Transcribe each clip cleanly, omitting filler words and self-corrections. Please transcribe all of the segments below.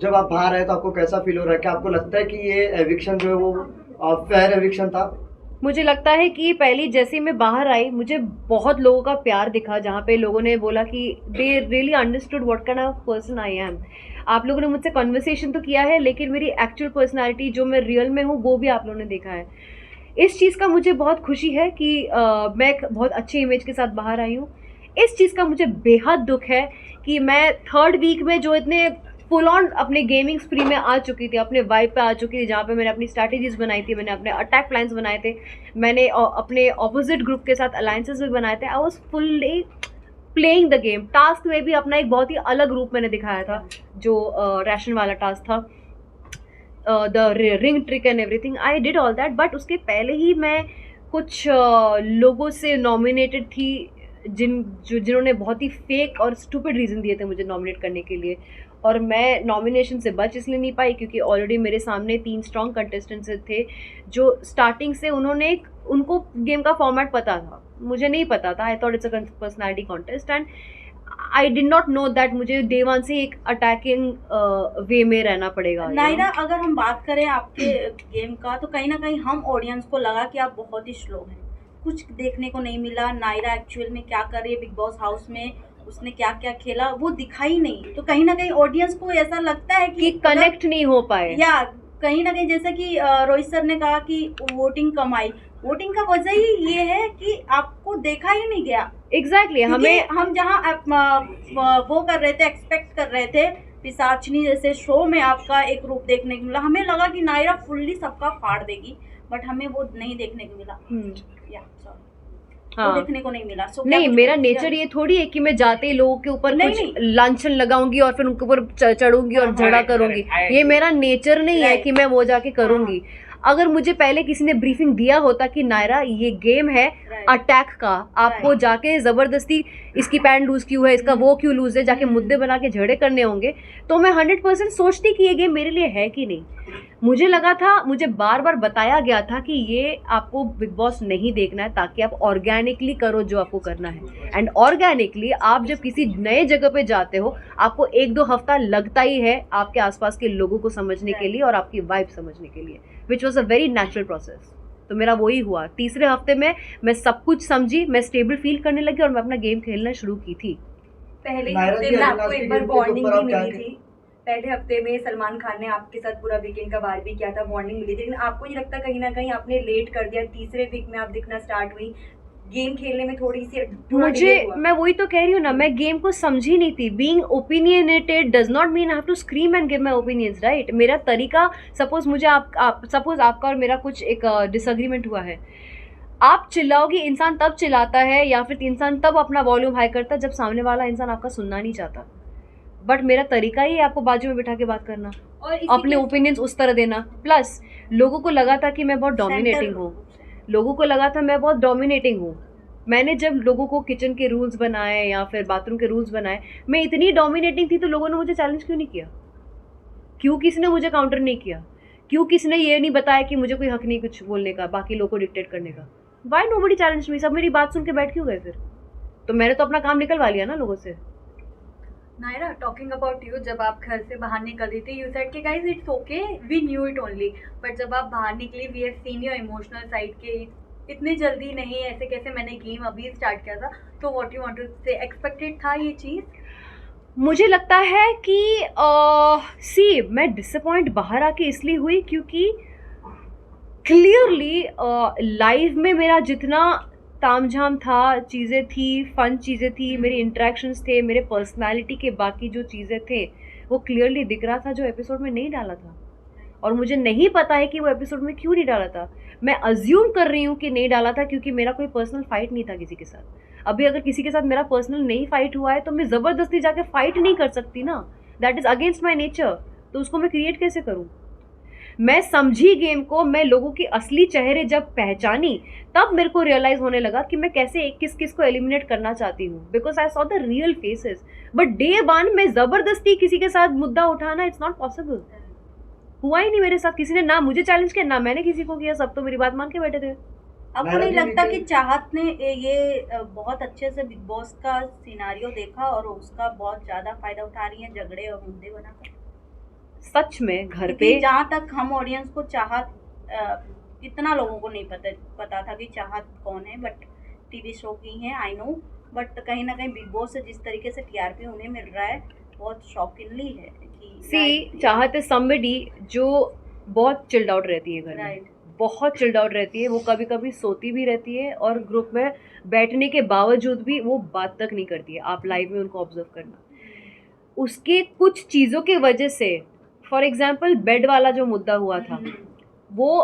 जब आप बाहर आए तो आपको कैसा फील हो रहा है? क्या आपको लगता है कि ये एविक्शन जो है वो फेयर एविक्शन था? मुझे लगता है कि पहली जैसे ही मैं बाहर आई मुझे बहुत लोगों का प्यार दिखा, जहाँ पे लोगों ने बोला कि they really understood what kind of person I am. आप लोगों ने मुझसे कन्वर्सेशन तो किया है, लेकिन मेरी एक्चुअल पर्सनालिटी जो मैं रियल में हूँ वो भी आप लोगों ने देखा है। इस चीज़ का मुझे बहुत खुशी है कि मैं एक बहुत अच्छे इमेज के साथ बाहर आई हूँ। इस चीज़ का मुझे बेहद दुख है कि मैं थर्ड वीक में जो इतने फुल ऑन अपने गेमिंग स्प्री में आ चुकी थी, अपने वाइब पे आ चुकी थी, जहाँ पे मैंने अपनी स्ट्रैटेजीज बनाई थी, मैंने अपने अटैक प्लान्स बनाए थे, मैंने अपने ऑपोजिट ग्रुप के साथ अलायंसेस भी बनाए थे। I was fully playing the game. Task में भी अपना एक बहुत ही अलग रूप मैंने दिखाया था, जो रैशन वाला टास्क था, the ring trick and everything. I did all that, but उसके पहले ही मैं कुछ लोगों से नॉमिनेटेड थी जिन्होंने बहुत ही फेक और स्टूपिड रीज़न दिए थे मुझे नॉमिनेट करने के लिए, और मैं नॉमिनेशन से बच इसलिए नहीं पाई क्योंकि ऑलरेडी मेरे सामने 3 स्ट्रॉन्ग कंटेस्टेंट्स थे जो स्टार्टिंग से उनको गेम का फॉर्मेट पता था, मुझे नहीं पता था। I thought it's a personality contest and I did not know that मुझे डे वन से एक अटैकिंग वे में रहना पड़ेगा। नायरा, अगर हम बात करें आपके गेम का तो कहीं ना कहीं हम ऑडियंस को लगा कि आप बहुत ही स्लो हैं, कुछ देखने को नहीं मिला। नायरा एक्चुअल में क्या कर रही है बिग बॉस हाउस में, उसने क्या क्या खेला वो दिखाई नहीं, तो कहीं ना कहीं ऑडियंस को ऐसा लगता है कि कनेक्ट नहीं हो पाए, या कहीं ना कहीं जैसे कि रोहित सर ने कहा कि वोटिंग कम आई। वोटिंग का वजह ही ये है कि आपको देखा ही नहीं गया। एग्जैक्टली हम जहाँ वो कर रहे थे, एक्सपेक्ट कर रहे थे पिशाचनी जैसे शो में आपका एक रूप देखने को मिला, हमें लगा कि नायरा फुल्ली सबका फाड़ देगी, बट हमें वो नहीं देखने को मिला। हाँ, देखने को नहीं मिला। नहीं, मेरा नेचर ये थोड़ी है कि मैं जाते ही लोगों के ऊपर कुछ लांछन लगाऊंगी और फिर उनके ऊपर चढ़ूंगी और झगड़ा करूंगी। ये मेरा नेचर नहीं है कि मैं वो जाके करूंगी। अगर मुझे पहले किसी ने ब्रीफिंग दिया होता कि नायरा ये गेम है अटैक का, आपको जाके जबरदस्ती इसकी पैंट लूज क्यों है, इसका वो क्यों लूज है, जाके मुद्दे बना के झगड़े करने होंगे, तो मैं 100% सोचती कि ये गेम मेरे लिए है कि नहीं। मुझे लगा था, मुझे बार बार बताया गया था कि ये आपको बिग बॉस नहीं देखना है ताकि आप ऑर्गेनिकली करो जो आपको करना है। एंड ऑर्गेनिकली आप जब किसी नए जगह पे जाते हो आपको 1-2 हफ्ता लगता ही है आपके आसपास के लोगों को समझने के लिए और आपकी वाइब समझने के लिए, which was a very natural process. तो मेरा वही हुआ। तीसरे हफ्ते में मैं सब कुछ समझी, मैं स्टेबल फील करने लगी और मैं अपना गेम खेलना शुरू की थी। पहले हफ्ते में आपको एक बार वार्निंग भी मिली थी। पहले हफ्ते में सलमान खान ने आपके साथ पूरा वीकेंड का बाहर भी किया था, वार्निंग मिली थी, लेकिन आपको नहीं लगता कहीं ना कहीं आपने लेट कर दिया? तीसरे वीक में आप दिखना स्टार्ट हुई, गेम खेलने में मैं वही तो कह रही हूँ ना, मैं गेम को समझी नहीं थी। Being opinionated does not mean I have to scream and give my opinions, right? मेरा तरीका, सपोज मुझे सपोज आपका और मेरा कुछ एक डिसएग्रीमेंट हुआ है, आप चिल्लाओगे, इंसान तब चिल्लाता है या फिर इंसान तब अपना वॉल्यूम हाई करता है जब सामने वाला इंसान आपका सुनना नहीं चाहता। बट मेरा तरीका ही है आपको बाजू में बिठा के बात करना और अपने ओपिनियंस उस तरह देना। प्लस लोगों को लगा था कि मैं बहुत डोमिनेटिंग हूँ, लोगों को लगा था मैं बहुत डोमिनेटिंग हूँ। मैंने जब लोगों को किचन के रूल्स बनाए या फिर बाथरूम के रूल्स बनाए, मैं इतनी डोमिनेटिंग थी तो लोगों ने मुझे चैलेंज क्यों नहीं किया? क्यों किसी ने मुझे काउंटर नहीं किया? क्यों किसी ने ये नहीं बताया कि मुझे कोई हक नहीं कुछ बोलने का, बाकी लोगों को डिक्टेट करने का? Why nobody challenge me? सब मेरी बात सुन के बैठ क्यों गए फिर? तो मैंने तो अपना काम निकलवा लिया ना लोगों से। नायरा, टॉकिंग अबाउट यू, जब आप घर से बाहर निकल रही थी, यू सेड कि guys it's okay, we knew it only, but जब आप बाहर निकली, we have seen your emotional side के इतनी जल्दी नहीं, ऐसे कैसे, मैंने गेम अभी स्टार्ट किया था, तो व्हाट यू वांट टू से, एक्सपेक्टेड था ये चीज़? मुझे लगता है कि मैं डिसअपॉइंट बाहर आके इसलिए हुई क्योंकि क्लियरली लाइव में मेरा जितना तामझाम था, चीज़ें थी, फन चीज़ें थी, मेरे इंटरेक्शंस थे, मेरे पर्सनालिटी के बाकी जो चीज़ें थे वो क्लियरली दिख रहा था जो एपिसोड में नहीं डाला था। और मुझे नहीं पता है कि वो एपिसोड में क्यों नहीं डाला था। मैं अज्यूम कर रही हूँ कि नहीं डाला था क्योंकि मेरा कोई पर्सनल फाइट नहीं था किसी के साथ। अभी अगर किसी के साथ मेरा पर्सनल नहीं फाइट हुआ है तो मैं ज़बरदस्ती जाके फाइट नहीं कर सकती ना, that is against my nature. तो उसको मैं क्रिएट कैसे करूँ? मैं समझी गेम को, मैं लोगों की असली चेहरे जब पहचानी तब मेरे को रियलाइज होने लगा कि मैं कैसे किस किस को एलिमिनेट करना चाहती हूँ, because I saw the real faces. But day one में जबरदस्ती किसी के साथ मुद्दा उठाना, इट्स नॉट पॉसिबल। हुआ ही नहीं मेरे साथ, किसी ने ना मुझे चैलेंज किया ना मैंने किसी को किया, सब तो मेरी बात मान के बैठे थे। आपको नहीं लगता कि चाहत ने ये बहुत अच्छे से बिग बॉस का सिनारियो देखा और उसका बहुत ज्यादा फायदा उठा रही है झगड़े और मुद्दे बनाकर? सच में घर पे क्योंकि जहाँ तक हम ऑडियंस को चाहत इतना लोगों को नहीं पता था कि चाहत कौन है, बट टीवी शो की है आई नो, बट कहीं ना कहीं बिग बॉस से जिस तरीके से टीआरपी उन्हें मिल रहा है बहुत शॉकिंगली है कि सी चाहत है somebody जो बहुत चिल्ड आउट रहती है घर में, राइट बहुत चिल्ड आउट रहती है, वो कभी कभी सोती भी रहती है और ग्रुप में बैठने के बावजूद भी वो बात तक नहीं करती है। आप लाइव में उनको ऑब्जर्व करना, उसके कुछ चीज़ों की वजह से, फॉर एग्जाम्पल बेड वाला जो मुद्दा हुआ था वो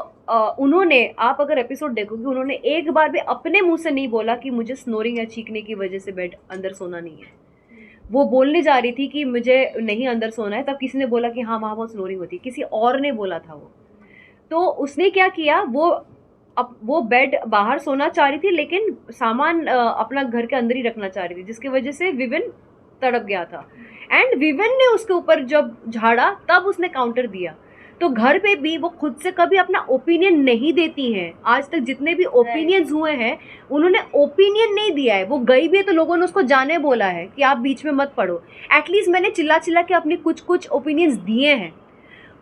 उन्होंने, आप अगर एपिसोड देखोगे, उन्होंने एक बार भी अपने मुंह से नहीं बोला कि मुझे स्नोरिंग या चीखने की वजह से बेड अंदर सोना नहीं है। वो बोलने जा रही थी कि मुझे नहीं अंदर सोना है, तब किसी ने बोला कि हाँ वहाँ बहुत स्नोरिंग होती है, किसी और ने बोला था वो। तो उसने क्या किया, वो बेड बाहर सोना चाह रही थी लेकिन सामान अपना घर के अंदर ही रखना चाह रही थी, जिसकी वजह से विविन तड़प गया था। एंड विविन ने उसके ऊपर जब झाड़ा तब उसने काउंटर दिया। तो घर पे भी वो खुद से कभी अपना ओपिनियन नहीं देती हैं। आज तक जितने भी ओपिनियंस हुए हैं उन्होंने ओपिनियन नहीं दिया है। वो गई भी है तो लोगों ने उसको जाने बोला है कि आप बीच में मत पड़ो। एटलीस्ट मैंने चिल्ला चिल्ला के अपने कुछ ओपिनियंस दिए हैं।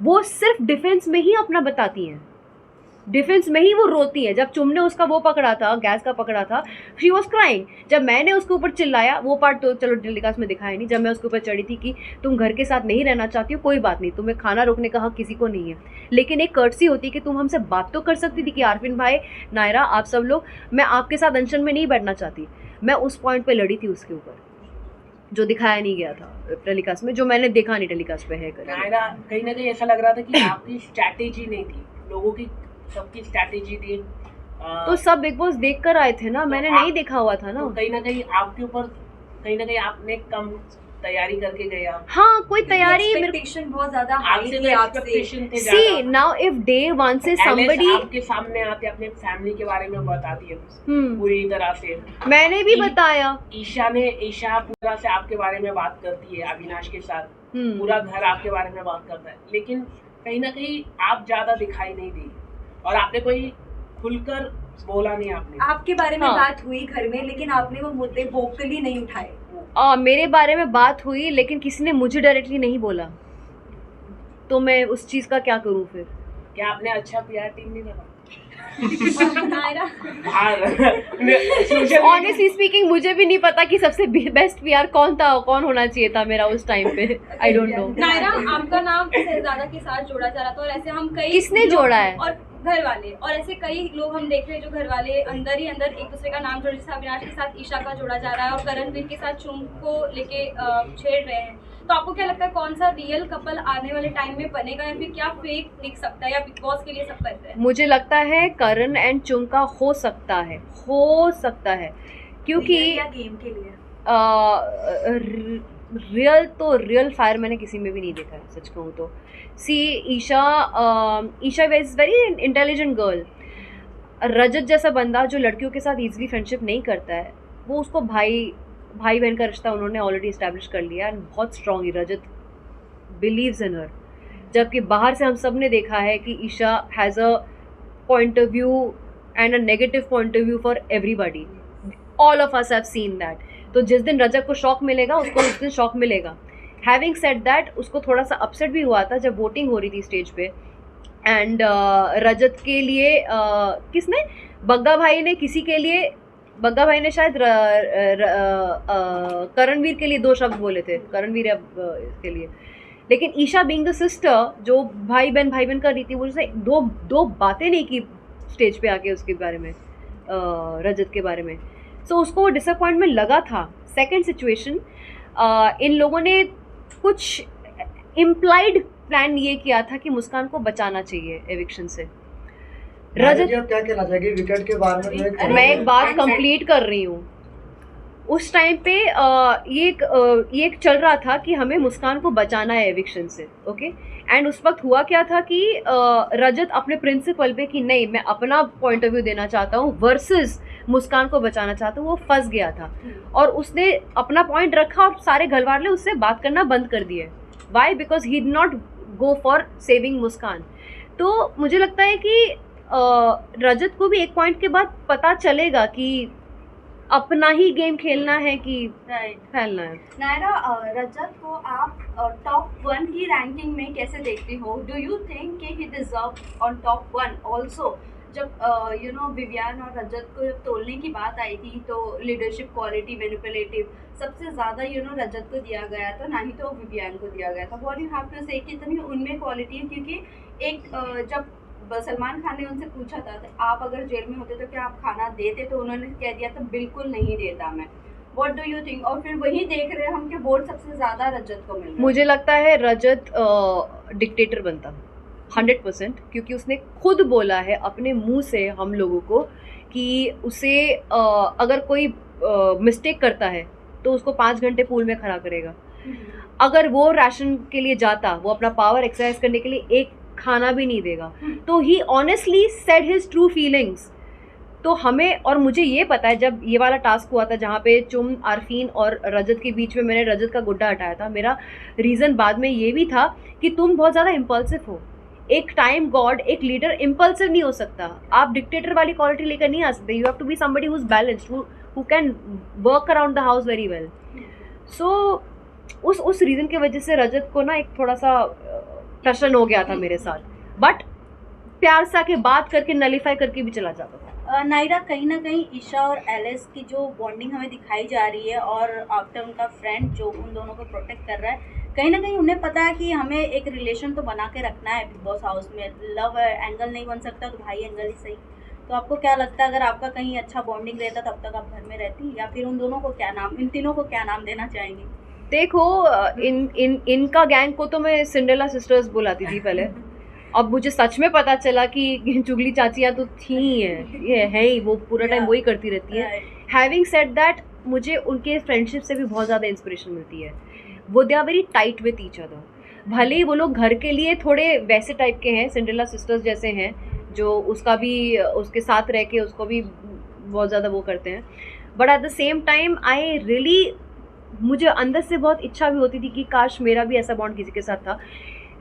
वो सिर्फ डिफेंस में ही अपना बताती हैं, डिफेंस में ही वो रोती है। जब चुम ने उसका वो पकड़ा था, गैस का पकड़ा था, शी वॉज क्राइंग। जब मैंने उसके ऊपर चिल्लाया, वो पार्ट तो चलो टेलीकास्ट में दिखाया नहीं, जब मैं उसके ऊपर चढ़ी थी कि तुम घर के साथ नहीं रहना चाहती हो, कोई बात नहीं, तुम्हें खाना रोकने का हक किसी को नहीं है, लेकिन एक कर्टसी होती कि तुम हमसे बात तो कर सकती थी कि आरफिन भाई, नायरा, आप सब लोग, मैं आपके साथ अनशन में नहीं बैठना चाहती। मैं उस पॉइंट पर लड़ी थी उसके ऊपर, जो दिखाया नहीं गया था टेलीकास्ट में, जो मैंने देखा नहीं टेलीकास्ट पे है। नायरा, कहीं ना कहीं ऐसा लग रहा था कि आपकी स्ट्रैटेजी नहीं थी, लोगों की सबकी स्ट्रैटेजी थी। तो सब बिग बॉस देख कर आए थे ना, तो मैंने नहीं देखा हुआ था ना। तो कहीं ना कहीं आपके ऊपर, कहीं ना कहीं आपने कम तैयारी करके गए आप। हाँ, कोई तैयारी एक्सपेक्टेशन बहुत ज्यादा हाई आपसे थी तो आपसे। एक्सपेक्टेशन थे सी ज्यादा। नाउ इफ डे वन से एलिस somebody, आपके सामने आते अपने फैमिली के बारे में बताती है पूरी तरह से। मैंने भी बताया, ईशा पूरा से आपके बारे में बात करती है, अविनाश के साथ पूरा घर आपके बारे में बात करता है, लेकिन कहीं ना कहीं आप ज्यादा दिखाई नहीं दी और आपने कोई खुलकर बोला नहीं। आपके बारे में हाँ। बात हुई घर में, लेकिन आपने वो मुद्दे वोकली नहीं उठाए। मेरे बारे में बात हुई लेकिन किसी ने मुझे डायरेक्टली नहीं बोला, तो मैं उस चीज का क्या करूं फिर। क्या आपने अच्छा पीआर टीम नहीं लगा? नायरा, ऑनेस्टली स्पीकिंग मुझे भी नहीं पता कि सबसे बेस्ट पीआर कौन होना चाहिए था मेरा उस टाइम पे। I don't know. नायरा, आपका नाम शहजादा के साथ जोड़ा जा रहा था और ऐसे हम कई किसने लोग जोड़ा है? और घर वाले, और ऐसे कई लोग हम देख रहे हैं जो घर वाले अंदर ही अंदर एक दूसरे का नाम जोड़, जैसे अविनाश के साथ ईशा का जोड़ा जा रहा है और करणवीर के साथ चुम को लेके छेड़ रहे हैं। तो आपको क्या लगता है कौन सा रियल कपल आने वाले टाइम में बनेगा, या फिर क्या फेक दिख सकता है, या बिग बॉस के लिए सब कर रहे हैं? मुझे लगता है करण एंड चुम का हो सकता है क्योंकि गेम के लिए रियल फायर मैंने किसी में भी नहीं देखा है, सच कहूँ तो। See Esha is very intelligent girl. Rajat जैसा बंदा जो लड़कियों के साथ इजीली फ्रेंडशिप नहीं करता है, वो उसको भाई बहन का रिश्ता उन्होंने ऑलरेडी इस्टेब्लिश कर लिया एंड बहुत स्ट्रॉन्ग रजत बिलीव्स इन हर। जबकि बाहर से हम सब ने देखा है कि Isha has a point of view and a negative point of view for everybody. All of us have seen that. तो जिस दिन रजत को शॉक मिलेगा उसको उस दिन शॉक मिलेगा। हैविंग सेड दैट, उसको थोड़ा सा अपसेट भी हुआ था जब वोटिंग हो रही थी स्टेज पे, एंड रजत के लिए किसने, बग्गा भाई ने किसी के लिए, बग्गा भाई ने शायद करणवीर के लिए 2 शब्द बोले थे, करणवीर के लिए। लेकिन ईशा बीइंग द सिस्टर जो भाई बहन कर रही थी, वो उसने दो बातें नहीं की स्टेज पे आके उसके बारे में, रजत के बारे में। सो उसको डिसअपॉइंटमेंट लगा था। सेकंड सिचुएशन, इन लोगों ने कुछ इम्प्लाइड प्लान ये किया था कि मुस्कान को बचाना चाहिए एविक्शन से। रजत क्या कहना चाहेगी विकेट के बारे में? मैं एक बात कंप्लीट कर रही हूँ। उस टाइम पे ये एक चल रहा था कि हमें मुस्कान को बचाना है एविक्शन से, ओके। एंड उस वक्त हुआ क्या था कि रजत अपने प्रिंसिपल पे कि नहीं मैं अपना पॉइंट ऑफ व्यू देना चाहता हूँ वर्सेस मुस्कान को बचाना चाहता हूँ, वो फंस गया था और उसने अपना पॉइंट रखा और सारे घर वाले उससे बात करना बंद कर दिए। Why? Because he did not go for saving Muskan. तो मुझे लगता है कि रजत को भी एक पॉइंट के बाद पता चलेगा कि अपना ही गेम खेलना है कि राइट। फैलना है। नायरा, रजत को आप टॉप 1 की रैंकिंग में कैसे देखती हो? डू यू थिंक कि he deserve on top 1 also? जब विवियन और रजत को जब तोलने की बात आई थी तो लीडरशिप क्वालिटी, मैनिपुलेटिव, सबसे ज़्यादा रजत को दिया गया था, ना ही तो विवियन को दिया गया था। व्हाट यू हैव टू से कि इतनी उनमें क्वालिटी है? क्योंकि एक जब सलमान खान ने उनसे पूछा था तो आप अगर जेल में होते तो क्या आप खाना देते, तो उन्होंने कह दिया था बिल्कुल नहीं देता मैं। What do you think? और फिर वही देख रहे हैं हम कि वोट सबसे ज़्यादा रजत को मिल रहा है। मुझे लगता है रजत डिक्टेटर बनता 100%, क्योंकि उसने खुद बोला है अपने मुंह से हम लोगों को कि उसे अगर कोई मिस्टेक करता है तो उसको 5 घंटे पूल में खड़ा करेगा। अगर वो राशन के लिए जाता, वो अपना पावर एक्सरसाइज करने के लिए एक खाना भी नहीं देगा। तो he honestly said his true feelings. तो हमें, और मुझे ये पता है जब ये वाला टास्क हुआ था जहाँ पे चुम, आरफीन और रजत के बीच में मैंने रजत का गुड्डा हटाया था, मेरा रीज़न बाद में ये भी था कि तुम बहुत ज़्यादा इम्पल्सिव हो। एक टाइम गॉड, एक लीडर इम्पल्सिव नहीं हो सकता। आप डिक्टेटर वाली क्वालिटी लेकर नहीं आ सकते। You have to be somebody who is balanced, who can work around the house very well. So उस रीज़न की वजह से रजत को ना एक थोड़ा सा टशन हो गया था मेरे साथ, बट प्यार से आके बात करके नलीफाई करके भी चला जाता था। नायरा, कहीं ना कहीं ईशा और एलिस की जो बॉन्डिंग हमें दिखाई जा रही है और आफ्टर उनका फ्रेंड जो उन दोनों को प्रोटेक्ट कर रहा है, कहीं ना कहीं उन्हें पता है कि हमें एक रिलेशन तो बना के रखना है बिग बॉस हाउस में। लव एंगल नहीं बन सकता तो भाई एंगल ही सही। तो आपको क्या लगता है अगर आपका कहीं अच्छा बॉन्डिंग रहता तब तक आप घर में रहती, या फिर उन दोनों को क्या नाम, इन तीनों को क्या नाम देना चाहेंगी? देखो, इनका गैंग को तो मैं सिंड्रेला सिस्टर्स बुलाती थी पहले। अब मुझे सच में पता चला कि चुगली चाचियाँ तो थी ये है ही, वो पूरा टाइम वही करती रहती है। हैविंग सेड दैट, मुझे उनके फ्रेंडशिप से भी बहुत ज़्यादा इंस्पिरेशन मिलती है। वो they are very tight with each other. भले ही वो लोग घर के लिए थोड़े वैसे टाइप के हैं, सिंड्रेला सिस्टर्स जैसे हैं, जो उसका भी उसके साथ रह के उसको भी बहुत ज़्यादा वो करते हैं, but at the same time I really, मुझे अंदर से बहुत इच्छा भी होती थी कि काश मेरा भी ऐसा बॉन्ड किसी के साथ था।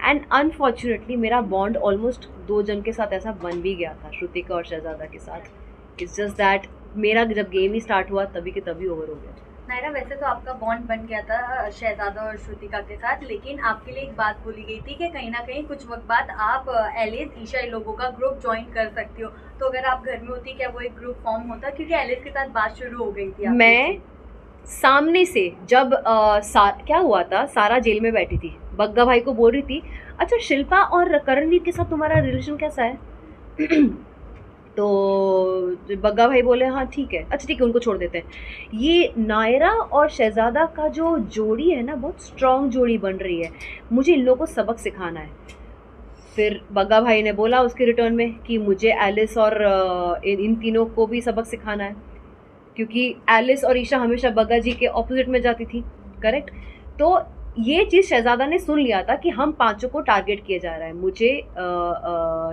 एंड अनफॉर्चुनेटली मेरा बॉन्ड ऑलमोस्ट 2 जन के साथ ऐसा बन भी गया था, श्रुतिका और शहजादा के साथ। इट्स जस्ट दैट मेरा जब गेम ही स्टार्ट हुआ तभी के तभी ओवर हो गया। नायरा, वैसे तो आपका बॉन्ड बन गया था शहजादा और श्रुतिका के साथ, लेकिन आपके लिए एक बात बोली गई थी कि कहीं ना कहीं कुछ वक्त बाद आप एलिस, ईशा, इन लोगों का ग्रुप ज्वाइन कर सकती हो। तो अगर आप घर में होती, क्या वो एक ग्रुप फॉर्म होता? क्योंकि एलिस के साथ बात शुरू हो गई थी। मैं सामने से जब क्या हुआ था, सारा जेल में बैठी थी, बग्गा भाई को बोल रही थी, अच्छा शिल्पा और करणवीर के साथ तुम्हारा रिलेशन कैसा है? तो बग्गा भाई बोले हाँ ठीक है, अच्छा ठीक है, उनको छोड़ देते हैं। ये नायरा और शहजादा का जो जोड़ी है ना, बहुत स्ट्रॉन्ग जोड़ी बन रही है। मुझे इन लोगों को सबक सिखाना है। फिर बग्गा भाई ने बोला उसके रिटर्न में कि मुझे एलिस और इन तीनों को भी सबक सिखाना है, क्योंकि एलिस और ईशा हमेशा बग्गा जी के ऑपोजिट में जाती थी, करेक्ट? तो ये चीज़ शहजादा ने सुन लिया था कि हम 5 को टारगेट किया जा रहा है। मुझे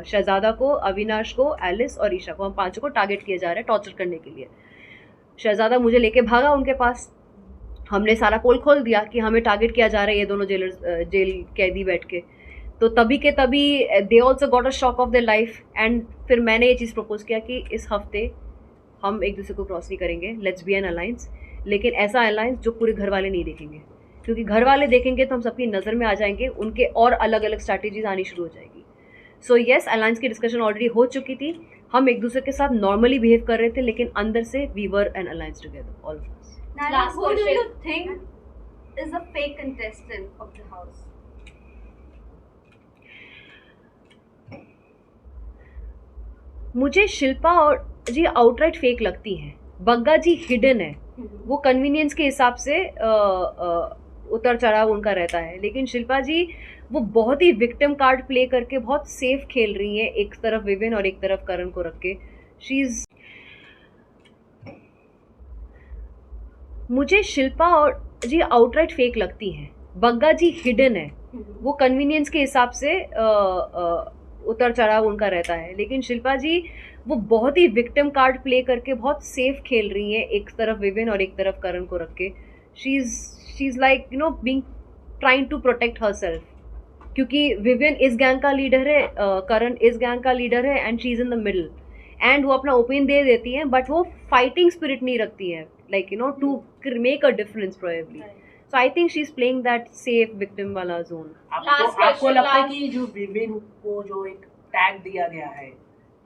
शहजादा को, अविनाश को, एलिस और ईशा को, हम 5 को टारगेट किया जा रहा है टॉर्चर करने के लिए। शहजादा मुझे लेके भागा उनके पास। हमने सारा पोल खोल दिया कि हमें टारगेट किया जा रहा है, ये दोनों जेल कैदी बैठ के। तो तभी के तभी they also got a shock of their life. And फिर मैंने ये चीज़ प्रपोज किया कि इस हफ्ते हम एक दूसरे को क्रॉस नहीं करेंगे, लेट्स बी एन अलायंस। लेकिन ऐसा अलायंस जो पूरे घर वाले नहीं देखेंगे, क्योंकि घर वाले देखेंगे तो हम सबकी नज़र में आ जाएंगे, उनके और अलग अलग स्ट्रैटेजीज आनी शुरू हो जाएगी। सो येस, अलायंस की डिस्कशन ऑलरेडी हो चुकी थी। हम एक दूसरे के साथ नॉर्मली बिहेव कर रहे थे, लेकिन अंदर से we were an alliance together, all of us. Naila, who do you think is a fake contestant of the house? मुझे शिल्पा और जी आउटराइट फेक लगती हैं। बग्गा जी हिडन है, वो कन्वीनियंस के हिसाब से उतर चढ़ाव उनका रहता है, लेकिन शिल्पा जी वो बहुत ही विक्टिम कार्ड प्ले करके बहुत सेफ खेल रही हैं, एक तरफ विविन और एक तरफ करण को रख के। शी इज, मुझे शिल्पा और जी आउटराइट फेक लगती हैं। बग्गा जी हिडन है, वो कन्वीनियंस के हिसाब से उतर चढ़ाव उनका रहता है, लेकिन शिल्पा जी वो बहुत ही विक्टिम कार्ड प्ले करके बहुत सेफ खेल रही हैं, एक तरफ विविन और एक तरफ करण को रख के। She is like you know being trying to protect herself, क्योंकि विविन इस गैंग का लीडर है, करण इस गैंग का लीडर है, and she is in the middle. And वो अपना ओपिनियन दे देती हैं, बट वो फाइटिंग स्पिरिट नहीं रखती है, like you know, to make a difference probably. So I think she is playing that safe victim वाला जोन. आपको लगता है कि जो विविन को जो एक टैग दिया गया है,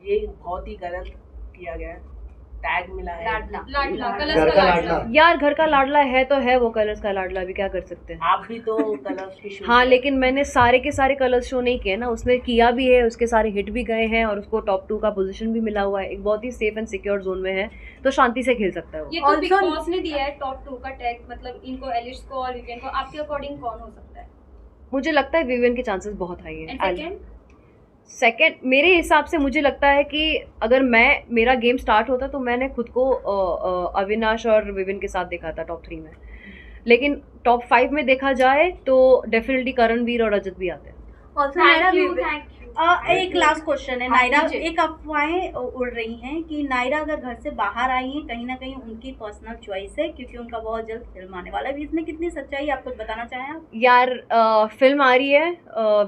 ये बहुत ही गलत किया गया है? टैग मिला है लाडला, कलर्स घर का का लाडला. लाडला. यार घर का लाडला है तो है, वो कलर्स का लाडला भी क्या कर सकते हैं. आप भी तो कलर्स की show हाँ, किया। लेकिन मैंने सारे के सारे कलर्स शो नहीं किए ना. उसने किया भी है, उसके सारे हिट भी गए हैं और उसको टॉप 2 का पोजीशन भी मिला हुआ है. एक बहुत ही सेफ एंड सिक्योर जोन में है, तो शांति से खेल सकता है वो. ये तो बिग Also- बॉस ने दिया है टॉप 2 का टैग, मतलब इनको एलिश को और विवियन को. आपके अकॉर्डिंग कौन हो सकता है? मुझे लगता है विवियन के चांसेस बहुत हाई एंड है. सेकंड? सेकंड मेरे हिसाब से मुझे लगता है कि अगर मेरा गेम स्टार्ट होता तो मैंने खुद को अविनाश और विविन के साथ देखा था टॉप 3 में, लेकिन टॉप 5 में देखा जाए तो डेफिनेटली करणवीर और रजत भी आते हैं. Also, Naira thank you, Vivian- thank you. एक लास्ट क्वेश्चन है. हाँ, नायरा, कीजिए. एक अफवाहें उड़ रही हैं कि नायरा अगर घर से बाहर आई हैं, कहीं ना कहीं उनकी पर्सनल चॉइस है, क्योंकि उनका बहुत जल्द फिल्म आने वाला है. इसमें कितनी सच्चाई है, आप कुछ बताना चाहें आप? यार फिल्म आ रही है,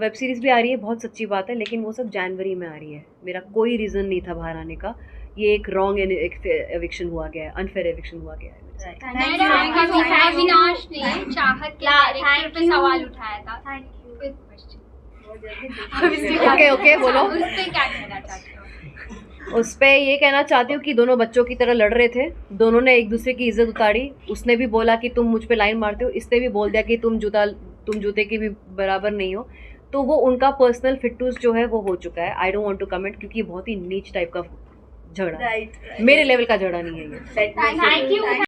वेब सीरीज भी आ रही है, बहुत सच्ची बात है, लेकिन वो सब जनवरी में आ रही है. मेरा कोई रीज़न नहीं था बाहर आने का. ये एक रॉन्ग एविक्शन हुआ गया है, अनफेयर एविक्शन हुआ गया है. अविनाश ने चाहत के कैरेक्टर पे सवाल उठाया था. Quick question. ओके बोलो. उस पे क्या कहना चाहते हो? उस पे ये कहना चाहती हूँ कि दोनों बच्चों की तरह लड़ रहे थे, दोनों ने एक दूसरे की इज्जत उतारी. उसने भी बोला कि तुम मुझ पे लाइन मारते हो, इसने भी बोल दिया कि तुम जूते की भी बराबर नहीं हो. तो वो उनका पर्सनल फिटूस जो है वो हो चुका है. I don't want to comment, क्योंकि बहुत ही नीच टाइप का झगड़ा है. राइट. मेरे लेवल का झगड़ा नहीं है ये. Thank you.